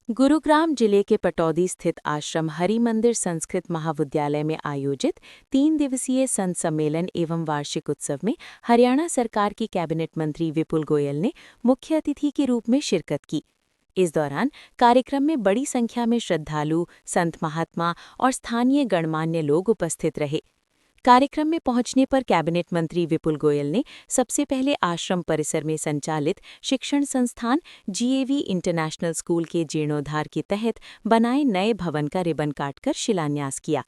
गुरुग्राम जिले के पटौदी स्थित आश्रम हरि मंदिर संस्कृत महाविद्यालय में आयोजित 3 दिवसीय संत सम्मेलन एवं वार्षिक उत्सव में हरियाणा सरकार की कैबिनेट मंत्री विपुल गोयल ने मुख्य अतिथि के रूप में शिरकत की। इस दौरान कार्यक्रम में बड़ी संख्या में श्रद्धालु, संत महात्मा और स्थानीय गणमान्य लोग उपस्थित रहे। कार्यक्रम में पहुंचने पर कैबिनेट मंत्री विपुल गोयल ने सबसे पहले आश्रम परिसर में संचालित शिक्षण संस्थान जीएवी इंटरनेशनल स्कूल के जीर्णोद्धार के तहत बनाए नए भवन का रिबन काटकर शिलान्यास किया।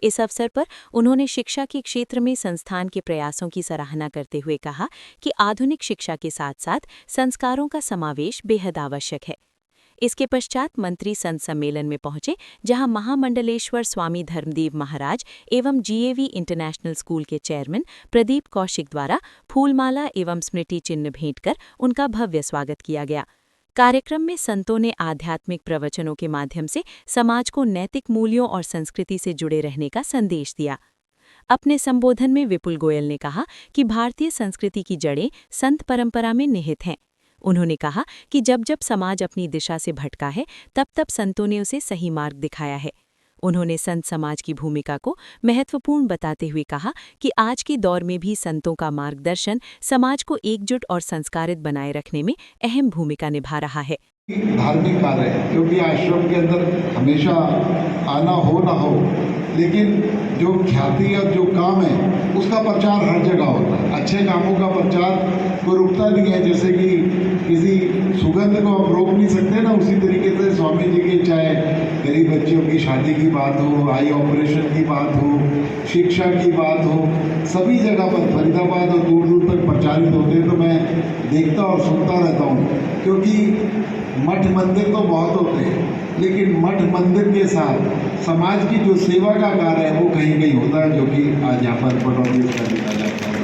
इस अवसर पर उन्होंने शिक्षा के क्षेत्र में संस्थान के प्रयासों की सराहना करते हुए कहा कि आधुनिक शिक्षा के साथ साथ संस्कारों का समावेश बेहद आवश्यक है। इसके पश्चात मंत्री संत सम्मेलन में पहुंचे, जहां महामंडलेश्वर स्वामी धर्मदेव महाराज एवं जीएवी इंटरनेशनल स्कूल के चेयरमैन प्रदीप कौशिक द्वारा फूलमाला एवं स्मृति चिन्ह भेंट कर उनका भव्य स्वागत किया गया। कार्यक्रम में संतों ने आध्यात्मिक प्रवचनों के माध्यम से समाज को नैतिक मूल्यों और संस्कृति से जुड़े रहने का संदेश दिया। अपने संबोधन में विपुल गोयल ने कहा कि भारतीय संस्कृति की जड़ें संत परंपरा में निहित हैं। उन्होंने कहा कि जब जब समाज अपनी दिशा से भटका है, तब तब संतों ने उसे सही मार्ग दिखाया है। उन्होंने संत समाज की भूमिका को महत्वपूर्ण बताते हुए कहा कि आज के दौर में भी संतों का मार्गदर्शन समाज को एकजुट और संस्कारित बनाए रखने में अहम भूमिका निभा रहा है। धार्मिक कार्य है, क्योंकि आश्रम के अंदर हमेशा आना हो ना हो, लेकिन जो ख्याति और जो काम है उसका प्रचार हर जगह होता है। अच्छे कामों का प्रचार कोई रुकता नहीं है। जैसे कि किसी सुगंध को हम रोक नहीं सकते ना, उसी तरीके से स्वामी जी के चाहे गरीब बच्चियों की शादी की बात हो, आई ऑपरेशन की बात हो, शिक्षा की बात हो, सभी जगह पर फरीदाबाद और दूर दूर तक प्रचारित होते हैं। तो मैं देखता और सुनता रहता हूँ, क्योंकि मठ मंदिर तो बहुत होते हैं, लेकिन मठ मंदिर के साथ समाज की जो सेवा का कार्य है वो कहीं कहीं होता है, जो कि आज यहाँ पर पटौदी का देखा जाता है।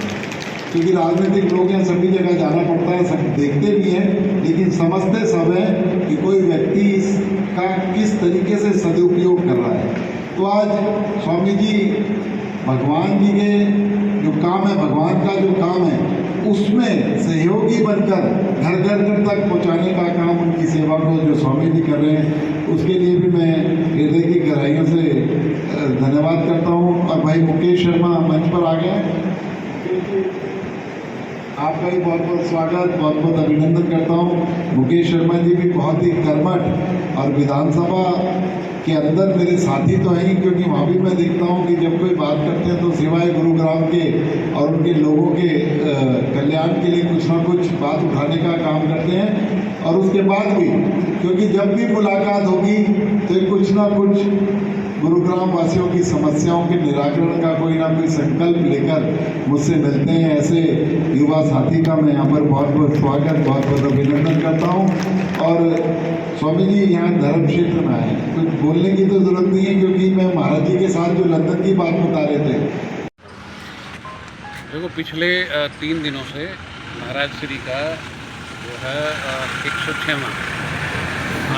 क्योंकि राजनीतिक लोग हैं, सभी जगह जाना पड़ता है, सब देखते भी हैं, लेकिन समझते सब है कि कोई व्यक्ति इसका किस तरीके से सदुपयोग कर रहा है। तो आज स्वामी जी भगवान जी के जो काम है, भगवान का जो काम है, उसमें सहयोगी बनकर घर घर घर तक पहुंचाने का काम, उनकी सेवा को जो स्वामी जी कर रहे हैं, उसके लिए भी मैं हृदय की गहराइयों से धन्यवाद करता हूं। और भाई मुकेश शर्मा मंच पर आ गए, आपका भी बहुत बहुत स्वागत, बहुत बहुत अभिनंदन करता हूं। मुकेश शर्मा जी भी बहुत ही कर्मठ और विधानसभा के अंदर मेरे साथी तो हैं ही, क्योंकि वहाँ भी मैं देखता हूँ कि जब कोई बात करते हैं तो सिवाय गुरुग्राम के और उनके लोगों के कल्याण के लिए कुछ ना कुछ बात उठाने का काम करते हैं। और उसके बाद भी, क्योंकि जब भी मुलाकात होगी तो कुछ ना कुछ गुरुग्राम वासियों की समस्याओं के निराकरण का कोई ना कोई संकल्प लेकर मुझसे मिलते हैं। ऐसे युवा साथी का मैं यहाँ पर बहुत बहुत स्वागत, बहुत बहुत अभिनंदन करता हूँ। और स्वामी जी यहाँ धर्म क्षेत्र में आए, कुछ बोलने की तो जरूरत नहीं है, क्योंकि मैं महाराज जी के साथ जो लंदन की बात बता रहे थे। देखो, पिछले 3 दिनों से महाराज श्री का जो है 106वां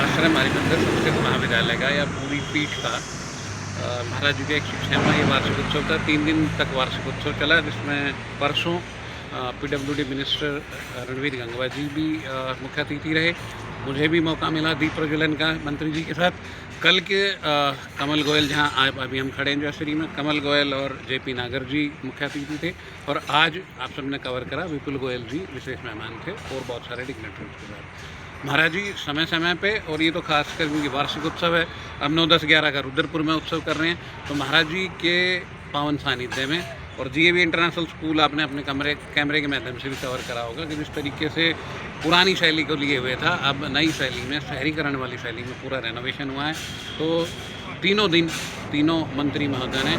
आश्रम हरि मंदिर संस्कृत महाविद्यालय का या पूरी पीठ का महाराज जी का 106वां ये वार्षिक उत्सव था। 3 दिन तक वार्षिक उत्सव चला, जिसमें परसों PWD मिनिस्टर रणवीर गंगवा जी भी मुख्य अतिथि रहे। मुझे भी मौका मिला दीप प्रज्वलन का मंत्री जी के साथ। कल के कमल गोयल, जहां अभी हम खड़े हैं जयश्री में, कमल गोयल और JP नागर जी मुख्य अतिथि थे। और आज आप सबने कवर करा, विपुल गोयल जी विशेष मेहमान थे और बहुत सारे डिग्नेटरीज के साथ। महाराज जी समय समय पे, और ये तो खासकर क्योंकि वार्षिक उत्सव है, अब 9, 10, 11 का रुद्रपुर में उत्सव कर रहे हैं, तो महाराज जी के पावन सानिध्य में और GAV इंटरनेशनल स्कूल आपने अपने कैमरे के माध्यम से भी कवर करा होगा कि जिस तरीके से पुरानी शैली को लिए हुए था, अब नई शैली में, शहरीकरण वाली शैली में पूरा रेनोवेशन हुआ है। तो तीनों दिन तीनों मंत्री महोदय ने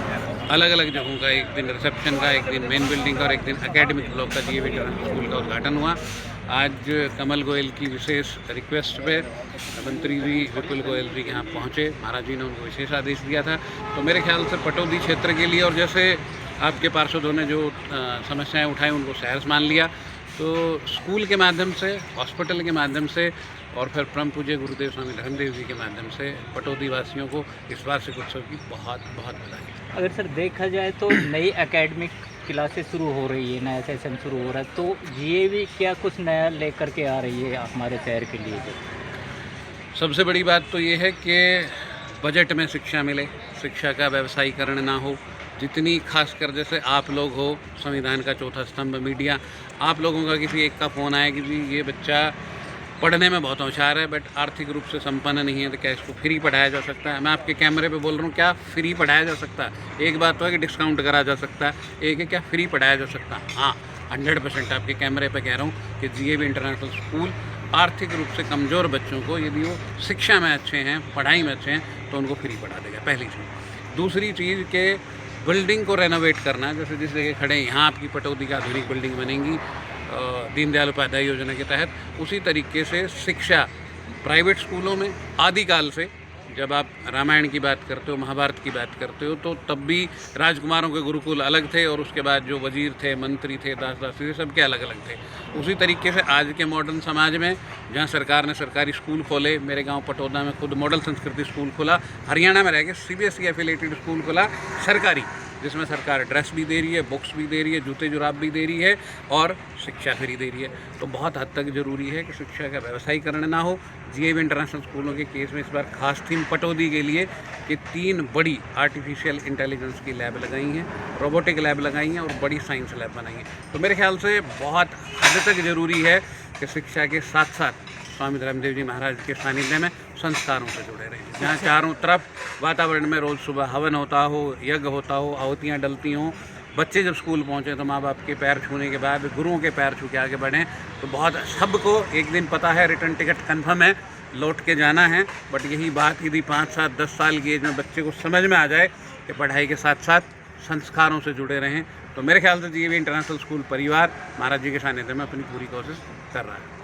अलग अलग जगहों का, एक दिन रिसेप्शन का, एक दिन मेन बिल्डिंग का और एक दिन एकेडमिक ब्लॉक का GAV इंटरनेशनल स्कूल का उद्घाटन हुआ। आज कमल गोयल की विशेष रिक्वेस्ट पे मंत्री जी विपुल गोयल जी यहाँ पहुँचे, महाराज जी ने उनको विशेष आदेश दिया था। तो मेरे ख्याल से पटौदी क्षेत्र के लिए, और जैसे आपके पार्षदों ने जो समस्याएं उठाई उनको सहर्ष मान लिया, तो स्कूल के माध्यम से, हॉस्पिटल के माध्यम से और फिर परम पूज्य गुरुदेव स्वामी धर्मदेव जी के माध्यम से पटौदी वासियों को इस वार्षिक उत्सव की बहुत बहुत बधाई। अगर सर देखा जाए तो नई एकेडमिक क्लासेस शुरू हो रही है, नया सेशन शुरू हो रहा है, तो GAV क्या कुछ नया लेकर के आ रही है हमारे शहर के लिए? जो देखो, पिछले 3 दिनों से महाराज श्री का 106वां आश्रम हरि मंदिर संस्कृत महाविद्यालय का या पूरी पीठ का महाराज जी का 106वां ये वार्षिक उत्सव था। 3 दिन तक वार्षिक उत्सव चला, जिसमें परसों PWD मिनिस्टर रणवीर गंगवा जी भी मुख्य अतिथि रहे। मुझे भी मौका मिला दीप प्रज्वलन का मंत्री जी के साथ। कल के कमल गोयल, जहां अभी हम खड़े हैं जयश्री में, कमल गोयल और JP नागर जी मुख्य अतिथि थे। और आज सबसे बड़ी बात तो ये है कि बजट में शिक्षा मिले, शिक्षा का व्यवसायीकरण ना हो। जितनी खासकर जैसे आप लोग हो, संविधान का चौथा स्तंभ मीडिया, आप लोगों का किसी एक का फ़ोन आया कि जी ये बच्चा पढ़ने में बहुत होशियार है बट आर्थिक रूप से संपन्न नहीं है, तो क्या इसको फ्री पढ़ाया जा सकता है? मैं आपके कैमरे पे बोल रहा हूँ, क्या फ्री पढ़ाया जा सकता है? एक बात तो है कि डिस्काउंट करा जा सकता है, एक है क्या फ्री पढ़ाया जा सकता है? हाँ, 100% आपके कैमरे पे कह रहा हूँ कि GAV इंटरनेशनल स्कूल आर्थिक रूप से कमज़ोर बच्चों को यदि वो शिक्षा में अच्छे हैं, पढ़ाई में अच्छे हैं, तो उनको फ्री पढ़ा देगा, पहली चीज़। दूसरी चीज़ के बिल्डिंग को रेनोवेट करना, जैसे जिस जगह खड़े हैं यहाँ आपकी पटौदी का आधुनिक बिल्डिंग बनेंगी दीनदयाल उपाध्याय योजना के तहत। उसी तरीके से शिक्षा प्राइवेट स्कूलों में आदिकाल से, जब आप रामायण की बात करते हो, महाभारत की बात करते हो, तो तब भी राजकुमारों के गुरुकुल अलग थे और उसके बाद जो वजीर थे, मंत्री थे, दास दासी थे, सबके अलग अलग थे। उसी तरीके से आज के मॉडर्न समाज में जहाँ सरकार ने सरकारी स्कूल खोले, मेरे गांव पटौदा में खुद मॉडल संस्कृति स्कूल खुला, हरियाणा में रह के CBSE एफिलेटेड स्कूल खुला सरकारी, जिसमें सरकार ड्रेस भी दे रही है, बुक्स भी दे रही है, जूते जुराब भी दे रही है और शिक्षा फ्री दे रही है। तो बहुत हद तक ज़रूरी है कि शिक्षा का व्यवसायीकरण ना हो। GAV इंटरनेशनल स्कूलों के केस में इस बार खास थीम पटौदी के लिए कि 3 बड़ी आर्टिफिशियल इंटेलिजेंस की लैब लगाई हैं, रोबोटिक लैब लगाई हैं और बड़ी साइंस लैब बनाई हैं। तो मेरे ख्याल से बहुत हद तक ज़रूरी है कि शिक्षा के साथ साथ स्वामी धर्मदेव जी महाराज के सानिध्य में संस्कारों से जुड़े रहें, जहाँ चारों तरफ वातावरण में रोज़ सुबह हवन होता हो, यज्ञ होता हो, आहुतियाँ डलती हों। बच्चे जब स्कूल पहुँचे तो माँ बाप के पैर छूने के बाद गुरुओं के पैर छू के आगे बढ़ें। तो बहुत सबको एक दिन पता है, रिटर्न टिकट कन्फर्म है, लौट के जाना है, बट यही बात यदि 5, 7, 10 साल की एज में बच्चे को समझ में आ जाए कि पढ़ाई के साथ साथ संस्कारों से जुड़े रहें, तो मेरे ख्याल से GAV इंटरनेशनल स्कूल परिवार महाराज जी के सानिध्य में अपनी पूरी कोशिश कर रहा है।